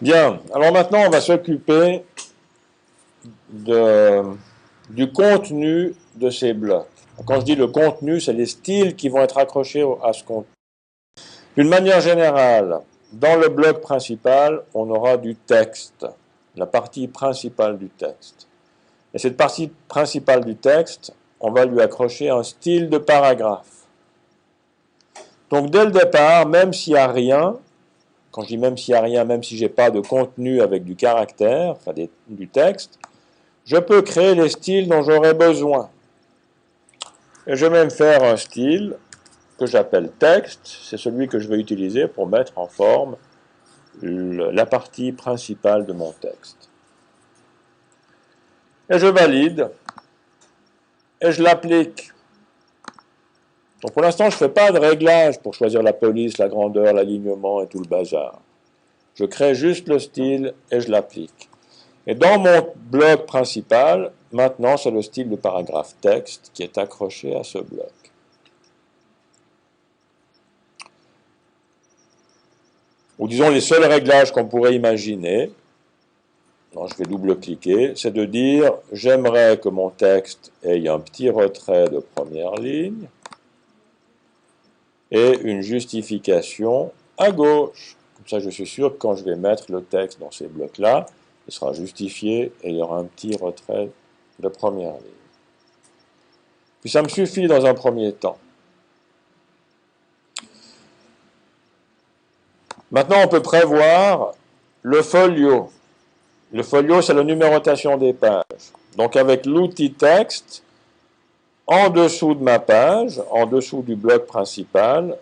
Bien, alors maintenant on va s'occuper de- du contenu de ces blocs. Quand je dis le contenu, c'est les styles qui vont être accrochés à ce contenu. D'une manière générale, dans le bloc principal, on aura du texte, la partie principale du texte. Et cette partie principale du texte, on va lui accrocher un style de paragraphe. Donc dès le départ, même s'il n'y a rien, quand je dis même s'il n'y a rien, même si je n'ai pas de contenu avec du caractère, enfin du texte, je peux créer les styles dont j'aurai besoin. Et je vais même faire un style que j'appelle texte, c'est celui que je vais utiliser pour mettre en forme la partie principale de mon texte. Et je valide, et je l'applique. Donc pour l'instant, je ne fais pas de réglage pour choisir la police, la grandeur, l'alignement et tout le bazar. Je crée juste le style et je l'applique. Et dans mon bloc principal, maintenant, c'est le style de paragraphe texte qui est accroché à ce bloc. Ou disons les seuls réglages qu'on pourrait imaginer, non, je vais double-cliquer, c'est de dire j'aimerais que mon texte ait un petit retrait de première ligne et une justification à gauche. Comme ça, je suis sûr que quand je vais mettre le texte dans ces blocs-là, il sera justifié et il y aura un petit retrait de première ligne. Puis ça me suffit dans un premier temps. Maintenant, on peut prévoir le folio. Le folio, c'est la numérotation des pages. Donc, avec l'outil texte, en dessous de ma page, en dessous du bloc principal,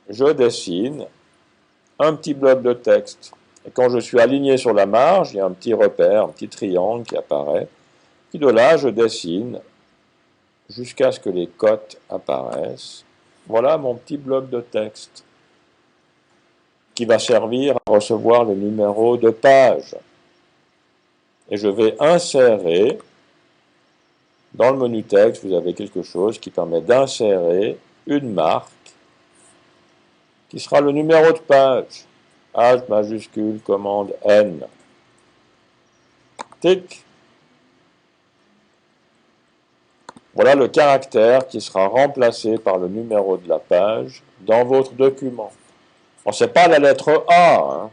je dessine un petit bloc de texte. Et quand je suis aligné sur la marge, il y a un petit repère, un petit triangle qui apparaît. Puis de là, je dessine jusqu'à ce que les cotes apparaissent. Voilà mon petit bloc de texte qui va servir à recevoir le numéro de page. Et je vais insérer, dans le menu texte, vous avez quelque chose qui permet d'insérer une marque qui sera le numéro de page. H majuscule, commande N. Tic. Voilà le caractère qui sera remplacé par le numéro de la page dans votre document. Bon, ce n'est pas la lettre A, hein.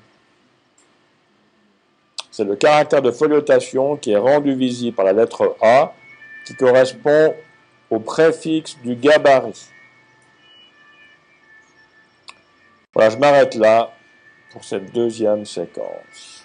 C'est le caractère de foliotation qui est rendu visible par la lettre A, qui correspond au préfixe du gabarit. Voilà, je m'arrête là pour cette deuxième séquence.